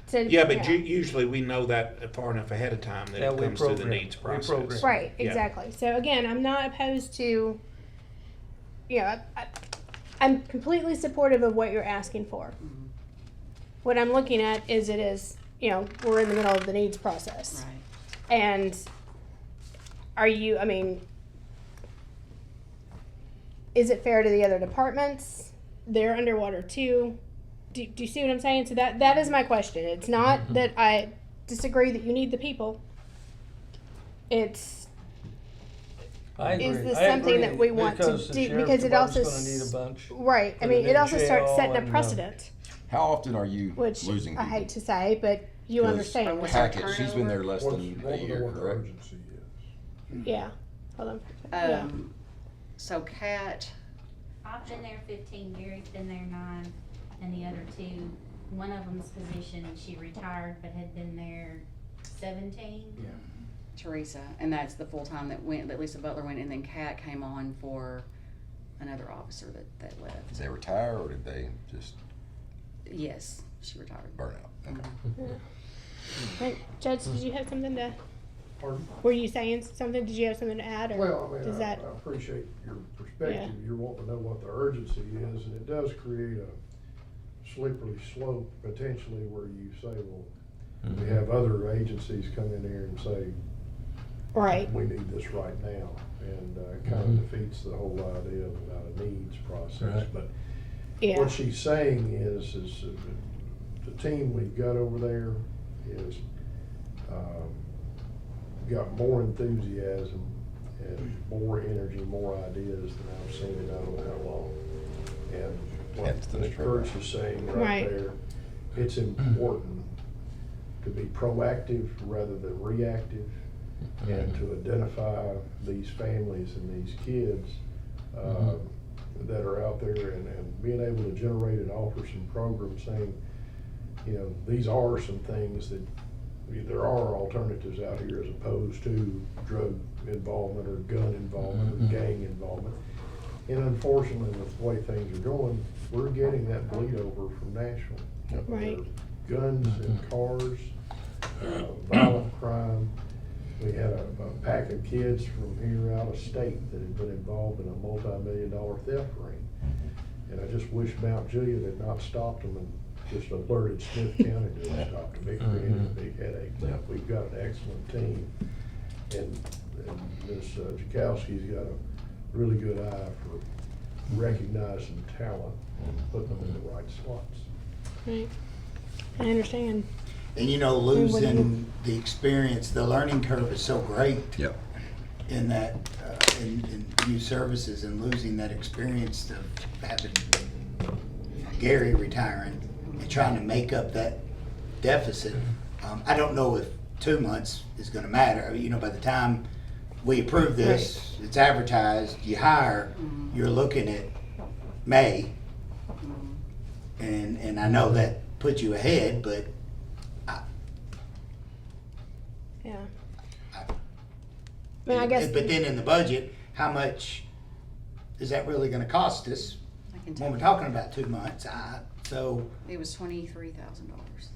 So, Yeah, but usually we know that far enough ahead of time that Yeah, it we comes through the program. needs We process. program. Right, Yeah. exactly. So again, I'm not opposed to, I'm completely supportive of what you're asking for. What I'm looking at is we're in the middle of the needs process. right. And are you, is it fair to the other departments? They're underwater too. Do you see what I'm saying? So that is my question. It's not that I disagree that you need the people. It's, I agree. is this I something agree, that we want to because the do? sheriff's Because it also department's gonna need a bunch. right. I for mean, the it new also starts jail setting a and, precedent, How often are you which losing I people? hate to say, but you 'Cause understand. what's our Hackett, she's been there less What's, than what a the year, what the correct? urgency is. Yeah. Hold on. Yeah. So Kat, I've been there 15, Gary's been there 9, and the other 2, one of them's position, she retired but had been there 17. Teresa, and that's the full-time that went, that Lisa Butler went, and then Kat came on for another officer that left. Did they retire or did they just Yes, she retired. burn out? Okay. Right. Judge, did you have something to? Pardon? Were you saying something? Did you have something to add, or Well, I mean, does that? I appreciate your perspective. You're wanting to know what the urgency is, and it does create a slippery slope potentially where you say, well, we have other agencies come in here and say, Right. we need this right now, and kind of defeats the whole idea about a needs process. Right. But Yeah. what she's saying is the team we've got over there is got more enthusiasm and more energy, more ideas than I've seen in I don't know how long. And what Hence the new Mr. program. Kurtz is saying Right. right there, it's important to be proactive rather than reactive, and to identify these families and these kids that are out there, and being able to generate and offer some programs saying, you know, these are some things that there are alternatives out here as opposed to drug involvement or gun involvement or gang involvement. And unfortunately, with the way things are going, we're getting that bleed over from Nashville. Right. Guns and cars, violent crime. We had a pack of kids from here out of state that had been involved in a multi-million-dollar theft ring. And I just wish Mount Juliet had not stopped them and just alerted Smith County to have stopped them. It created a big headache. Yeah. We've got an excellent team. And Ms. Jakowski's got a really good eye for recognizing talent and putting them in the right slots. Right. I understand. And you know, losing the experience, the learning curve is so great Yep. in that, in youth services, and losing that experience of having Gary retiring and trying to make up that deficit. I don't know if 2 months is gonna matter. You know, by the time we approve this, it's advertised, you hire, you're looking at May. And I know that puts you ahead, but Yeah. I mean, I guess. But then in the budget, how much is that really gonna cost us I can when tell we're you, talking about 2 months? So, it was $23,000.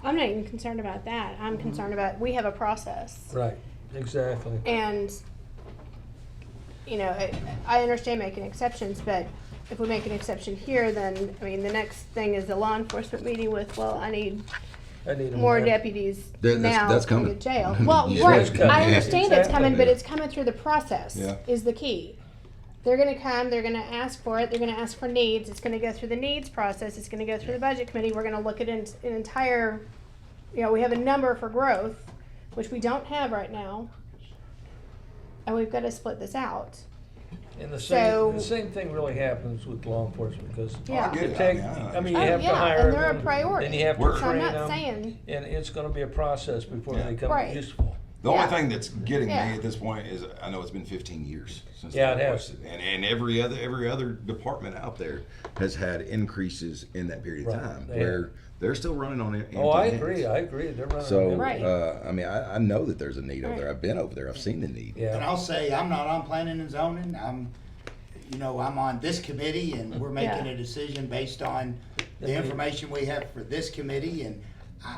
I'm not even concerned about that. I'm concerned about, we have a process. Right, exactly. And, you know, I understand making exceptions, but if we make an exception here, then, I mean, the next thing is the law enforcement meeting with, well, I need I need them more there. deputies That's now coming. to get jail. Well, Yeah, right, it's coming. I understand it's Exactly. coming, but it's coming through the process, Yeah. is the key. They're gonna come, they're gonna ask for it, they're gonna ask for needs, it's gonna go through the needs process, it's gonna go through the budget committee, we're gonna look at an entire, you know, we have a number for growth, which we don't have right now. And we've gotta split this out. And the So- same thing really happens with law enforcement, because Yeah. I get it it. take, I I mean, you Oh, have to yeah, hire and they're a them, priority. then you have to We're- So I'm train not them, saying, and it's gonna be a process before Yeah. they become Right. useful. The only Yeah. thing that's getting Yeah. me at this point is I know it's been 15 years since Yeah, they it has. requested, and every other department out there has had increases in that period of Right. time They where they're still running on empty Oh, I hands. agree, they're running. So Right. I mean I know that there's a need over there. Right. I've been over there. I've seen the need. and Yeah, I'll say, I'm not on planning and zoning, I'm on this committee, and we're making Yeah. a decision based on The the need. information we have for this committee, and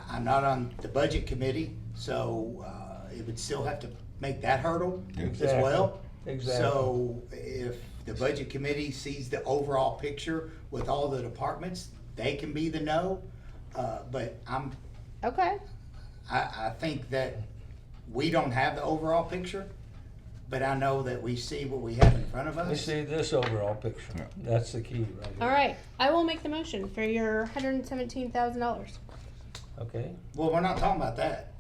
I'm not on the budget committee, so, it would still have to make that hurdle as Exactly. well. Exactly. So if the budget committee sees the overall picture with all the departments, they can be the no. But okay, I think that we don't have the overall picture. but I know that we see what we have in front of We us. see this overall picture. Yeah. That's the key right here. All right, I will make the motion for your $117,000. Okay. Well, we're not talking about that.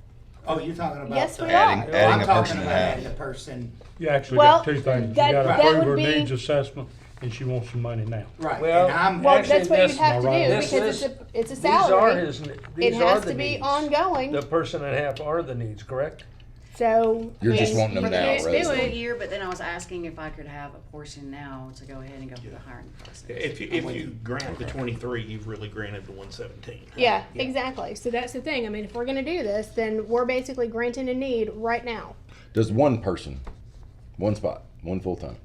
Oh, you're talking about. Yes, we the- are. Adding I'm a talking person and about a half. adding a person. You actually Well, got two things. You that- gotta that approve would her be- needs assessment, and she wants some money now. Right, Well, and I'm. Well, Actually, that's what you'd this- have to do this because is- it's a These are salary. his, It these are has the to be needs. ongoing. The person and a half are the needs, correct? So You're just I mean, wanting them for the now, next rather do than- it. Year, but then I was asking if I could have a portion now to go ahead and go through the hiring process. If you grant the 23, you've really granted the 117. Yeah, exactly. So that's the thing. I mean, if we're gonna do this, then we're basically granting a need right now. Does one person, one spot, one full-time?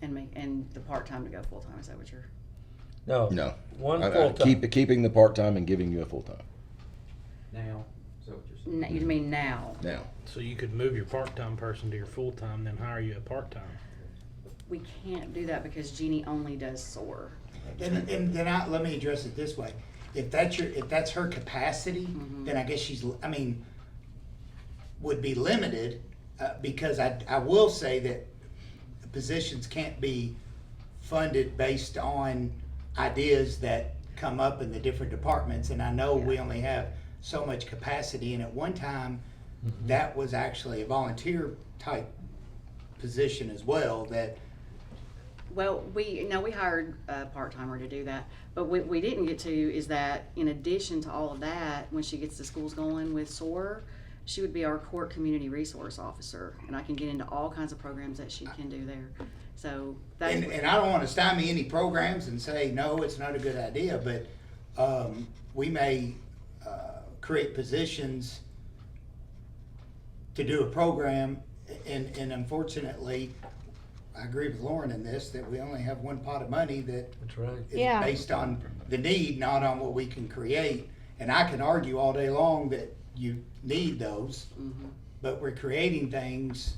And the part-time to go full-time, is that what you're? No. No. One I- full-time. Keeping the part-time and giving you a full-time. Now, is that what you're saying? You mean now? Now. So you could move your part-time person to your full-time, then hire you a part-time. We can't do that because Jeannie only does SOAR. And then let me address it this way. If that's her capacity, then I guess would be limited, because I will say that positions can't be funded based on ideas that come up in the different departments, and I know we only have so much capacity, and at one time, that was actually a volunteer type position as well, that. Well, we hired a part-timer to do that, but what we didn't get to is that in addition to all of that, when she gets the schools going with SOAR, she would be our court community resource officer, and I can get into all kinds of programs that she can do there. So that's And I don't want to stymie any programs and say, no, it's not a good idea, but we may create positions to do a program, and unfortunately, I agree with Lauren in this, that we only have one pot of money that That's right. is Yeah. based on the need, not on what we can create. And I can argue all day long that you need those, but we're creating things,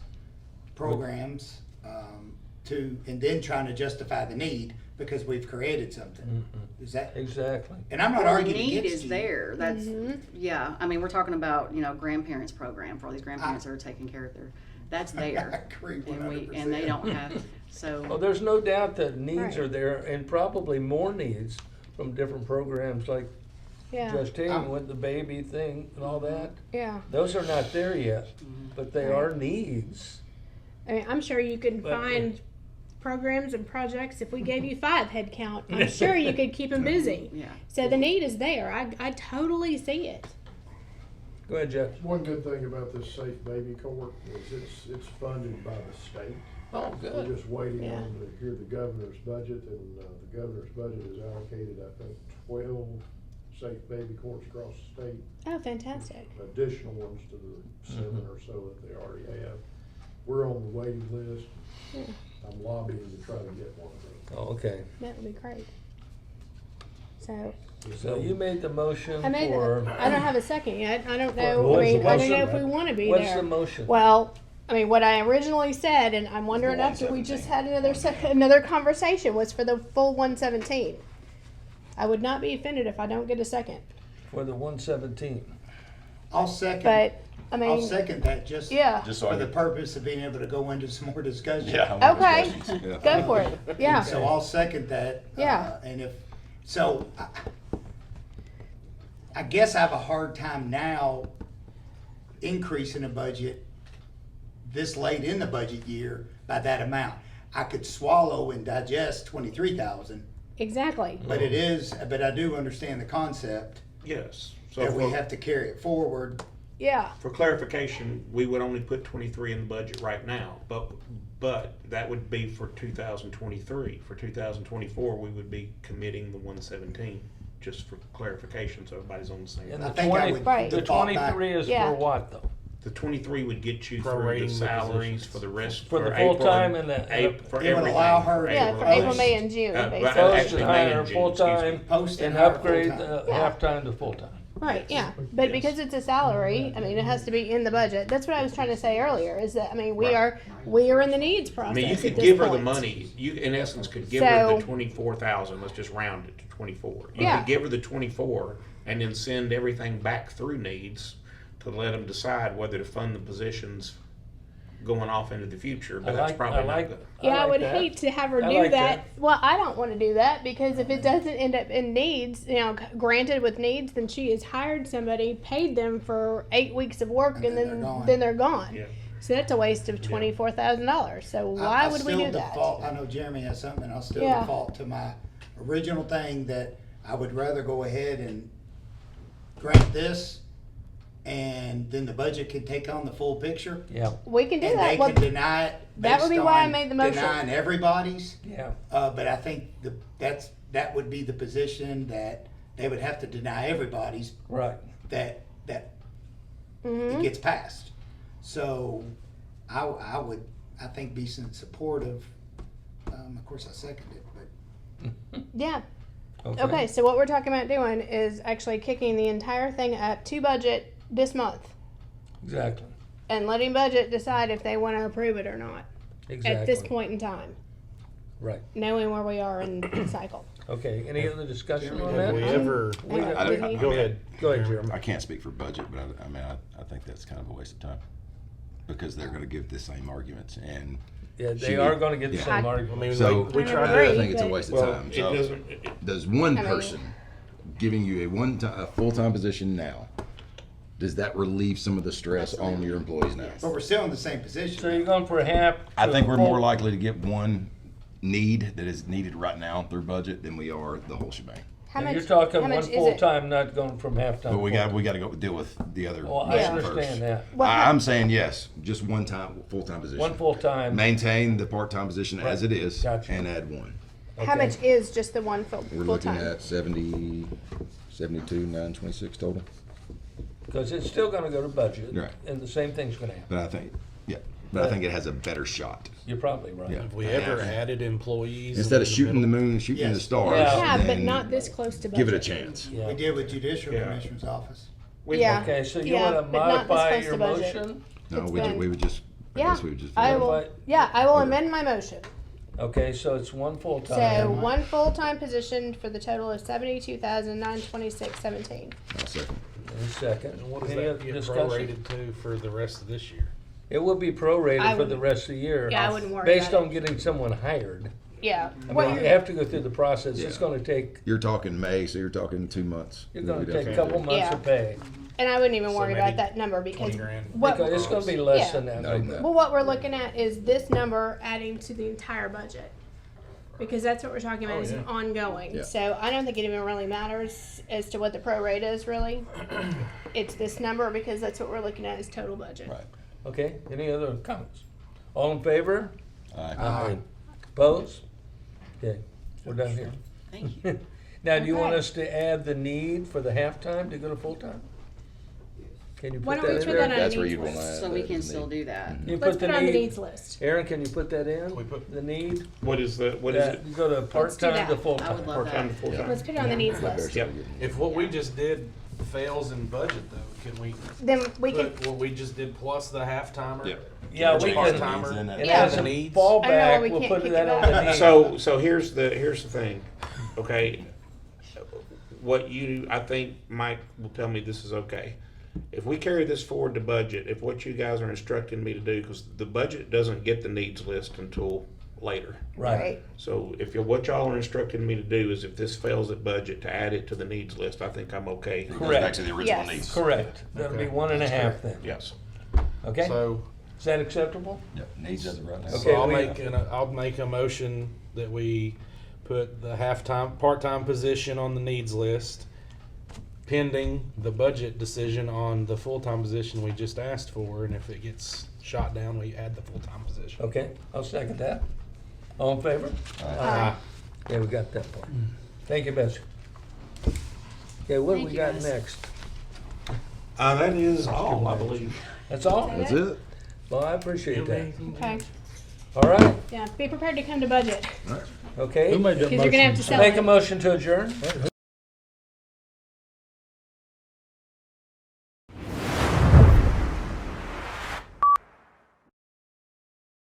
programs, and then trying to justify the need because we've created something. Is that? Exactly. And I'm not Well, the arguing need against is you. there. That's yeah. I mean, we're talking about grandparents program for all these grandparents that are taking care of their. That's there. I agree and they 100%. don't have so. Well, there's no doubt that needs Right. are there, and probably more needs from different programs like Yeah. Judge Tatum with the baby thing and all that. Yeah. Those are not there yet, but they are needs. I mean, I'm sure you could But- find programs and projects. If we gave you 5 head count, I'm sure you could keep them busy. Yeah. So the need is there. I totally see it. Go ahead, Jeff. One good thing about this Safe Baby Court is it's funded by the state. Oh, We're good. just waiting Yeah. on to hear the governor's budget, and the governor's budget is allocated, I think, 12 Safe Baby Courts across the state. Oh, fantastic. Additional ones to the 7 or so that they already have. We're on the waiting list. Yeah. I'm lobbying to try to get one of those. Oh, okay. That would be great. So So you made the motion I made. for. I don't have a second yet. I don't know. What's I mean, the I don't know motion? if we want to be What's there. the motion? Well, I mean, what I originally said, and I'm wondering after we just had another conversation, was for the full 117. I would not be offended if I don't get a second. For the 117. I'll second. But I I'll mean, second that just yeah. Just so for I the can. purpose of being able to go into some more discussion. Yeah. I want Okay. discussions. Yeah. Go for it. Yeah. So I'll second that. Yeah. And if, so, I guess I have a hard time now increasing a budget this late in the budget year by that amount. I could swallow and digest 23,000, Exactly. but but I do understand the concept Yes. So that we for, have to carry it forward. Yeah. for clarification, we would only put 23 in the budget right now, but that would be for 2023. For 2024, we would be committing the 117. Just for clarification, so everybody's on the same. And I the think I 20, would Right. the default back. 23 is Yeah. for what though? The 23 would get you through Prorating the the salaries positions. for the rest For the April full-time and the- for It would everything. allow her to Yeah, for Post. April, May, and June, Right, basically. Post actually, and May hire and June, excuse me. full-time Post and hire upgrade full-time. the Yeah. halftime to full-time. Right, yeah. But because it's a salary, I mean, it has to be in the budget. That's what I was trying to say earlier, is that, I mean, we are in the needs I process mean, you at could this give her the point. money. You, in essence, could give her So- the 24,000. Let's just round it to 24. You Yeah. could give her the 24 and then send everything back through needs to let them decide whether to fund the positions going off into the future, I but that's like, probably I not like. good. Yeah, I like would that. hate to have her I do like that. Well, I don't want to do that because if it doesn't end up in needs, granted with needs, then she has hired somebody, paid them for 8 weeks of work, and then they're gone. Yeah. So that's a waste of $24,000. So why I would we still do that? default, I know Jeremy has something, and I'll still Yeah. default to my original thing that I would rather go ahead and grant this, and then the budget can take on the full picture. Yeah, We can do And that. they Well, can deny it that would based be why I on made the motion. denying everybody's. yeah. But I think that would be the position that they would have to deny everybody's Right. that Mhm. it gets passed. So I would, I think, be in support of course I second it, but Yeah. Okay, so what we're talking about doing is actually kicking the entire thing up to budget this month Exactly. and letting budget decide if they want to approve it or not Exactly. at this point in time, Right. knowing where we are in the cycle. Okay, any other discussion on Have that? we ever? We- I- we- I- Go ahead. Go ahead, Jeremy. I can't speak for budget, but I mean, I think that's kind of a waste of time. Because they're gonna give the same arguments and. Yeah, she- they are gonna get the yeah. same I argument. mean, So, we I tried agree. I think it's a but- waste of Well, time. it So, doesn't, does one I mean- person giving you a full-time position now, does that relieve some of the stress on your employees now? we're still in the same position. So you're going for half? I to think a we're full- more likely to get one need that is needed right now through budget than we are the whole shebang. How And much? you're talking how one much is it? full-time, not going from half-time. But we full-time. got to go deal with the other Well, I mission understand first. that. Well, I'm saying yes, just full-time position. One full-time. Maintain the part-time position as Right. it is Gotcha. and add one. How Okay. much is just the one We're full looking time? at 72, 926 total. Because it's still gonna go to budget. Right. And the same thing's gonna happen. But I think it has a better shot. You're probably right. Yeah. Have we ever added employees? Instead of in shooting the middle? moon, shooting the Yes. stars. Yeah. Yeah, but then not this close to budget. Give it a chance. Yeah. We did with Judicial Yeah. Commissioner's office. Yeah. Okay, so you Yeah, wanna but not this modify close your to budget. motion? No, It's we been- would just. I Yeah, guess we would just. I vote. will. But- Yeah, I will Okay. amend my motion. Okay, so it's one So full-time. one full time position for the total of $72,926.17. I'll second. Any second. And what does Any that other get discussion? prorated to for the rest of this year? It will be prorated I for the wouldn't- rest of the year. Yeah, I wouldn't worry Based about on getting someone hired. Yeah. I What mean, you you're- have to go through the process. It's Yeah. gonna take, You're talking May, so you're talking 2 months. you're that gonna we'd take a have to couple do. months Yeah. of pay. And I wouldn't even So worry maybe about that number because 20 grand. what, Because it's gonna be less Yeah. than that No, number. well, what we're looking at is this number adding to the entire budget. Because that's what we're talking about Oh, is yeah. ongoing. Yeah. So I don't think it even really matters as to what the prorate is really. It's this number because that's what we're looking at is total budget. Right. Okay, any other comments? All in favor? Aye. Opposed? Okay, we're done here. Thank you. Now, do you want Okay. us to add the need for the halftime to go to full-time? Can you Why put don't we that in put there? that on That's the where needs you'd want to list? add. So we that can as a still need. do that. You Let's put put the it on the need, needs list. Aaron, can you put that in? We put- The need? what is the, what is That- it? Go to part-time that. to I full-time. would love Part-time to that. full-time? Let's put it on the needs I better list. start Yep. getting- If what we just did fails in budget though, can we Then we can, put what we just did plus the half-timer? Yep. Yeah, we Part can, timer. Needs in that. and Yeah. as a Needs. I don't know why fallback, we we'll can't put kick that it on back. the need. So here's the thing, okay? What you, I think Mike will tell me this is okay. If we carry this forward to budget, if what you guys are instructing me to do, because the budget doesn't get the needs list until later. Right. So if what y'all are instructing me to do is if this fails at budget, to add it to the needs list, I think I'm okay. It goes Correct. back to the original Yes. needs. Correct. That'll be Okay. 1.5 then. Yes. Okay? So, Is that acceptable? Yep, needs as of right now. Okay, so I'll we- make a motion that we put the part-time position on the needs list, pending the budget decision on the full-time position we just asked for, and if it gets shot down, we add the full-time position. Okay, I'll second that. All in favor? Aye. Yeah, we got that part. Thank you, Betsy. Okay, what do Thank we you, got guys. next? That is all, I believe. That's all? That's it. Well, I appreciate that. okay. All right, Yeah, be prepared to come to budget. okay. Who made that Because you're gonna have to motion? sell Make it. a motion to adjourn.